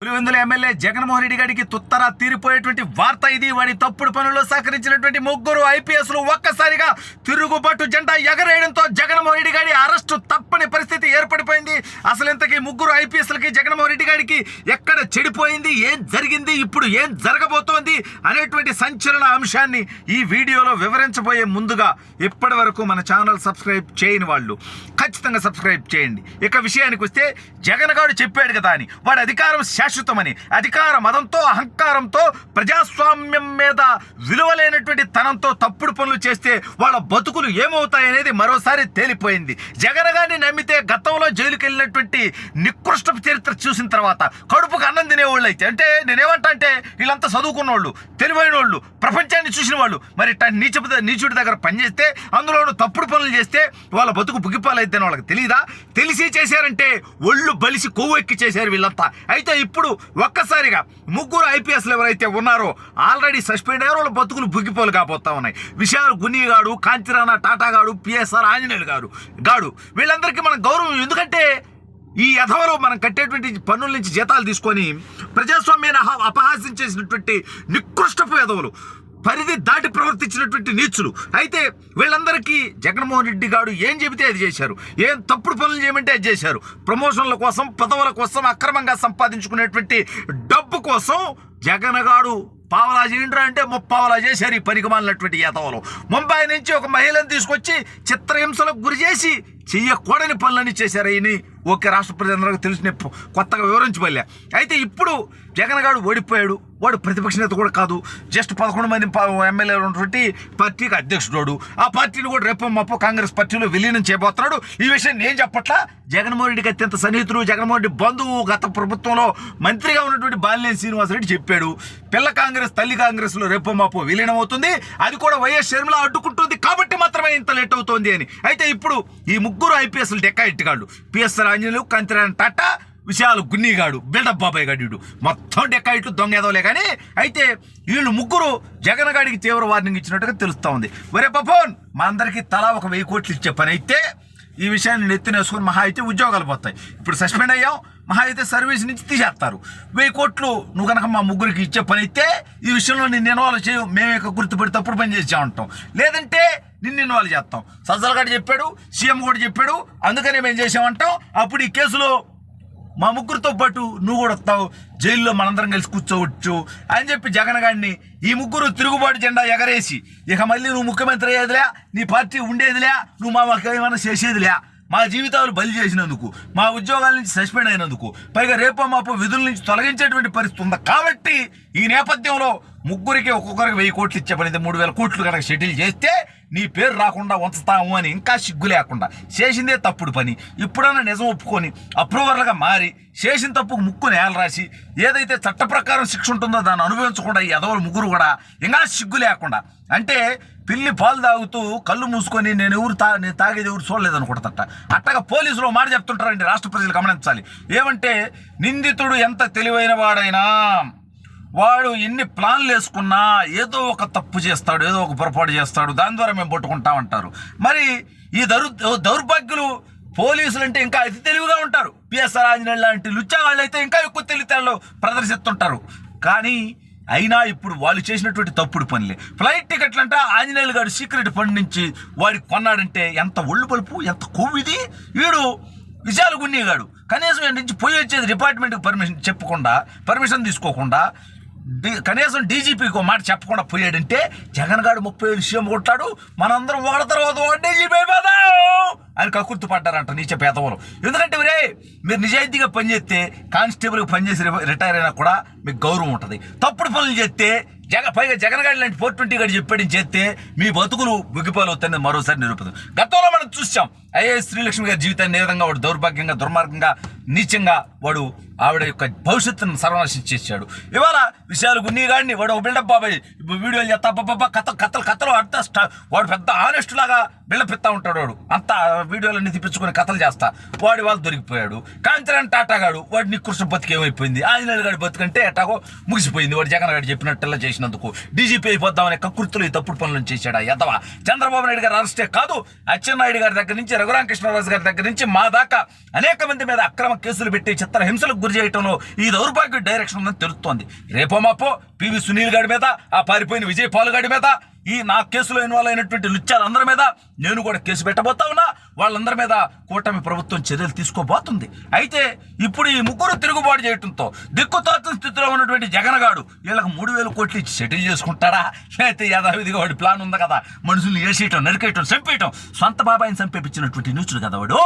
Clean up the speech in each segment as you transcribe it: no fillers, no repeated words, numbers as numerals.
Pulivendula MLA Jaganmohan Reddy గారికి తుత్తర తీరిపోయేటువంటి వార్త ఇది. వాడి తప్పుడు పనుల్లో సహకరించినటువంటి ముగ్గురు ఐపీఎస్లు ఒక్కసారిగా తిరుగుబాటు జెండా ఎగరేయడంతో జగన్మోహన్ రెడ్డి గారి అరెస్టు తప్పని పరిస్థితి ఏర్పడిపోయింది. అసలు ఇంతకీ ముగ్గురు ఐపీఎస్లకి జగన్మోహన్ రెడ్డి గారికి ఎక్కడ చెడిపోయింది, ఏం జరిగింది, ఇప్పుడు ఏం జరగబోతోంది అనేటువంటి సంచలన అంశాన్ని ఈ వీడియోలో వివరించబోయే ముందుగా ఇప్పటి వరకు మన ఛానల్ సబ్స్క్రైబ్ చేయని వాళ్ళు ఖచ్చితంగా సబ్స్క్రైబ్ చేయండి. ఇక విషయానికి వస్తే జగన్ గారు చెప్పాడు కదా అని వాడి అధికారం శాశ్వతమని, అధికార మదంతో అహంకారంతో ప్రజాస్వామ్యం మీద విలువలేనటువంటి తనంతో తప్పుడు పనులు చేస్తే వాళ్ళ బతుకులు ఏమవుతాయనేది మరోసారి తేలిపోయింది. జగన్ గారిని నమ్మితే గతంలో జైలుకి వెళ్ళినటువంటి నికృష్టపు చరిత్ర చూసిన తర్వాత కడుపుకు అన్నం తినేవాళ్ళు అయితే, అంటే నేనేమంటా అంటే వీళ్ళంతా చదువుకున్న వాళ్ళు, తెలివైన వాళ్ళు, ప్రపంచాన్ని చూసిన వాళ్ళు, మరి నీచుడి దగ్గర పనిచేస్తే అందులోనూ తప్పుడు పనులు చేస్తే వాళ్ళ బతుకు బుగిపాలైతే వాళ్ళకి తెలియదా? తెలిసి చేశారంటే ఒళ్ళు బలిసి కొవ్వు ఎక్కి చేశారు వీళ్ళంతా. అయితే ఇప్పుడు ఒక్కసారిగా ముగ్గురు ఐపీఎస్లు ఎవరైతే ఉన్నారో ఆల్రెడీ సస్పెండ్ అయ్యారో వాళ్ళ బతుకులు బుగ్గిపోలు కాబోతా ఉన్నాయి. విశాల్ గున్ని గాడు, కాంతిరాణ టాటా గాడు, పిఎస్ఆర్ ఆంజనేయులు గాడు వీళ్ళందరికీ మన గౌరవం. ఎందుకంటే ఈ యథవలో మనం కట్టేటువంటి పన్నుల నుంచి జీతాలు తీసుకొని ప్రజాస్వామ్యాన్ని అపహాస్యం చేసినటువంటి నికృష్టపు యథవలు, పరిధి దాటి ప్రవర్తించినటువంటి నీచులు. అయితే వీళ్ళందరికీ జగన్మోహన్ రెడ్డి గారు ఏం చెబితే అది చేశారు, ఏం తప్పుడు పనులు చేయమంటే అది చేశారు. ప్రమోషన్ల కోసం, పదవుల కోసం, అక్రమంగా సంపాదించుకునేటువంటి డబ్బు కోసం జగన్ గారు పావలా చేయండి అంటే ముప్పావలా చేశారు ఈ పనికిమాలినటువంటి యాతవలు. ముంబై నుంచి ఒక మహిళను తీసుకొచ్చి చిత్రహింసలకు గురి చేసి చెయ్యకూడని పనులన్నీ చేశారు. అయ్యి ఓకే, రాష్ట్ర ప్రజలందరికీ తెలిసిన కొత్తగా వివరించబోలే. అయితే ఇప్పుడు జగన్ గారు ఓడిపోయాడు. వాడు ప్రతిపక్ష నేత కూడా కాదు, జస్ట్ 11 మంది ఎమ్మెల్యేలు ఉన్నటువంటి పార్టీకి అధ్యక్షుడు. ఆ పార్టీని కూడా రేపు మాపో కాంగ్రెస్ పార్టీలో విలీనం చేయబోతున్నాడు. ఈ విషయం నేను చెప్పట్లా, జగన్మోహన్ రెడ్డికి అత్యంత సన్నిహితుడు, జగన్మోహన్ రెడ్డి బంధువు, గత ప్రభుత్వంలో మంత్రిగా ఉన్నటువంటి బాలినేని శ్రీనివాసరెడ్డి చెప్పాడు. పిల్ల కాంగ్రెస్ తల్లి కాంగ్రెస్లో రేపు మాపో విలీనం అవుతుంది, అది కూడా వైఎస్ షర్మిల అడ్డుకుంటుంది కాబట్టి మాత్రమే ఇంత లేట్ అవుతోంది అని. అయితే ఇప్పుడు ఈ ముగ్గురు ఐపీఎస్లు డెక్కాయిట్టుగాళ్ళు, పిఎస్ఆర్ ఆంజనేయులు, కాంతిరాణ టాటా, విశాల్ గున్నిగాడు, బిల్డప్ బాబాయ్ గాడు, మొత్తం డెక్కాయిట్లు దొంగ ఏదోలే కానీ. అయితే వీళ్ళు ముగ్గురు జగన్ గాడికి తీవ్ర వార్నింగ్ ఇచ్చినట్టుగా తెలుస్తూ ఉంది. ఒరే పపోన్, మా అందరికీ తలా 1,000 కోట్లు ఇచ్చే పని అయితే ఈ విషయాన్ని నెత్తినేసుకుని మహా అయితే ఉద్యోగాలు పోతాయి. ఇప్పుడు సస్పెండ్ అయ్యాం, మహా అయితే సర్వీస్ నుంచి తీసేస్తారు. 1000 కోట్లు నువ్వు కనుక మా ముగ్గురికి ఇచ్చే పని అయితే ఈ విషయంలో నిన్ను ఇన్వాల్వ్ చేయం, మేము ఇక గుర్తుపెట్టి తప్పుడు పని చేసామంటాం, లేదంటే నిన్ను ఇన్వాల్వ్ చేస్తాం. సజ్జల గారు చెప్పాడు, సీఎం కూడా చెప్పాడు, అందుకనే మేము చేసామంటాం. అప్పుడు ఈ కేసులో మా ముగ్గురితో పాటు నువ్వు కూడా వస్తావు, జైల్లో మనందరం కలిసి కూర్చోవచ్చు అని చెప్పి జగన్ గారిని ఈ ముగ్గురు తిరుగుబాటు జెండా ఎగరేసి ఇక మళ్ళీ నువ్వు ముఖ్యమంత్రి అయ్యేదిలే, నీ పార్టీ ఉండేదిలే, నువ్వు మాకు ఏమైనా చేసేదిలే, మా జీవితాలు బలి చేసినందుకు, మా ఉద్యోగాల నుంచి సస్పెండ్ అయినందుకు, పైగా రేపో మాపో విధుల నుంచి తొలగించేటువంటి పరిస్థితి ఉంది. కాబట్టి ఈ నేపథ్యంలో ముగ్గురికి ఒక్కొక్కరికి 1000 కోట్లు ఇచ్చే పని, 3000 కోట్లు కనుక షెడ్యూల్ చేస్తే నీ పేరు రాకుండా ఉంచుతాము అని ఇంకా సిగ్గు లేకుండా చేసిందే తప్పుడు పని. ఇప్పుడన్నా నిజం ఒప్పుకొని అప్రూవర్లుగా మారి చేసిన తప్పుకు ముక్కు నేల రాసి ఏదైతే చట్ట ప్రకారం శిక్ష ఉంటుందో దాన్ని అనుభవించకుండా ఈ ఎదవలు ముగ్గురు కూడా ఇంకా సిగ్గు లేకుండా, అంటే పిల్లి పాలు తాగుతూ కళ్ళు మూసుకొని నేను తాగేది ఎవరు చూడలేదనుకుంటా అట్టగా పోలీసులు మాట చెప్తుంటారండి. రాష్ట్ర ప్రజలు గమనించాలి. ఏమంటే నిందితుడు ఎంత తెలివైన వాడైనా వాడు ఎన్ని ప్లాన్లు వేసుకున్నా ఏదో ఒక తప్పు చేస్తాడు, ఏదో ఒక పొరపాటు చేస్తాడు, దాని ద్వారా మేము పట్టుకుంటామంటారు. మరి ఈ దౌర్భాగ్యులు పోలీసులు అంటే ఇంకా అతి తెలివిగా ఉంటారు. పిఎస్ఆర్ ఆంజనేయులు లాంటి లుచ్చా వాళ్ళు అయితే ఇంకా ఎక్కువ తెలివితేటలు ప్రదర్శిస్తుంటారు. కానీ అయినా ఇప్పుడు వాళ్ళు చేసినటువంటి తప్పుడు పనులే. ఫ్లైట్ టికెట్లు అంటే ఆంజనేయులు గారు సీక్రెట్ ఫండ్ నుంచి వాడికి కొన్నాడంటే ఎంత ఒళ్ళు పలుపు, ఎంత కొవ్విది. వీడు విశాల్ గున్నిగాడు కనీసం నుంచి పోయి వచ్చేది డిపార్ట్మెంట్కి పర్మిషన్ తీసుకోకుండా కనీసం డీజీపీకి ఒక మాట చెప్పకుండా పోయాడంటే జగన్ గారు 30,000 సీఎం కొట్టాడు, మనందరం ఒకటి తర్వాత డీజీపీ అయిపోదాం అని కక్కుర్తి పడ్డారంట నీచ పేదవాళ్ళు. ఎందుకంటే మీరు నిజాయితీగా పనిచేస్తే, కానిస్టేబుల్గా పనిచేసి రిటైర్ అయినా కూడా మీకు గౌరవం ఉంటుంది. తప్పుడు పనులు చేస్తే పైగా జగన్ గారి లాంటి 420 గారు చెప్పాడు చేస్తే మీ బతుకులు బుగ్గిపాలు అవుతాయని మరోసారి నిరూపితం. గతంలో మనం చూసాం ఐఏఎస్ శ్రీలక్ష్మి గారి జీవితాన్ని ఏ విధంగా వాడు దౌర్భాగ్యంగా, దుర్మార్గంగా, నీచంగా వాడు ఆవిడ యొక్క భవిష్యత్తును సర్వనాశనం చేశాడు. ఇవాళ విశాల్ గున్ని గారిని వాడు ఒక బిల్డప్ బాబాయ్ వీడియోలు చేస్తా కథలు అంతా వాడు పెద్ద ఆనెస్ట్ లాగా బిల్డప్ ఇస్తా ఉంటాడు. వాడు అంతా వీడియోలన్నీ తిప్పించుకొని కథలు చేస్తా వాడి వాళ్ళు దొరికిపోయాడు. కాంతిరాణ టాటా గాడు వాడు నికృష్ణ బతికి ఏమైపోయింది, ఆంజనేయులు గారి బతుకంటే ఎటాగో ముగిసిపోయింది. వాడు జగన్ గారు చెప్పినట్టల్లా చేసినందుకు డీజీపీ అయిపోద్దామనే కకృతులు ఈ తప్పుడు పనులను చేశాడు. ఎదవా చంద్రబాబు నాయుడు గారు అరెస్టే కాదు, అచ్చెన్నాయుడు గారి దగ్గర నుంచి రఘురామకృష్ణరాజు గారి దగ్గర నుంచి మా దాకా అనేక మంది మీద అక్రమ కేసులు పెట్టి చిత్ర హింసలకు గురి చేయటంలో ఈ దౌర్భాగ్య డైరెక్షన్ ఉందని తెలుస్తోంది. రేపో మాపో పివి సునీల్ గారి మీద, ఆ పారిపోయిన విజయ్ పాల్ గారి మీద, ఈ నా కేసులో ఇన్వాల్వ్ అయినటువంటి లుచ్చాలందరి మీద నేను కూడా కేసు పెట్టబోతా ఉన్నా. వాళ్ళందరి మీద కూటమి ప్రభుత్వం చర్యలు తీసుకోబోతుంది. అయితే ఇప్పుడు ఈ ముగ్గురు తిరుగుబాటు చేయడంతో దిక్కుతోచని స్థితిలో ఉన్నటువంటి జగన్ గాడు వీళ్ళకి 3,000 కోట్లు ఇచ్చి సెటిల్ చేసుకుంటారా, లేకపోతే యథావిధిగా వాడి ప్లాన్ ఉంది కదా, మనుషుల్ని వేసేయటం, నరికేయటం, చంపేయటం, సొంత బాబాయిని చంపేపించినటువంటి న్యూచుడు కదా వాడు.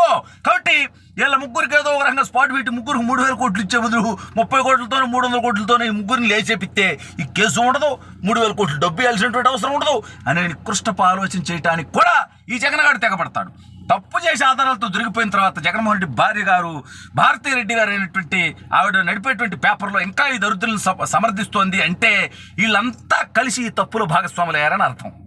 కాబట్టి వీళ్ళ ముగ్గురికి ఏదో ఒక రకంగా స్పాట్ పెట్టి ముగ్గురికి 3,000 కోట్లు ఇచ్చే బదులు 30 కోట్లతోనూ 300 కోట్లతోనే ఈ ముగ్గురిని లేచేపిస్తే ఈ కేసు ఉండదు, 3,000 కోట్లు డబ్బు ఇవ్వాల్సినటువంటి అవసరం ఉండదు అనే నికృష్టపు ఆలోచన చేయడానికి కూడా ఈ జగన్ గారు తెగపడతాడు. తప్పు చేసి ఆధారాలతో దొరికిపోయిన తర్వాత జగన్మోహన్ రెడ్డి భార్య గారు భారతీరెడ్డి గారు అయినటువంటి ఆవిడ నడిపేటువంటి పేపర్లో ఇంకా ఈ దరిద్రులను సమర్థిస్తోంది అంటే వీళ్ళంతా కలిసి ఈ తప్పులో భాగస్వాములయ్యారని అర్థం.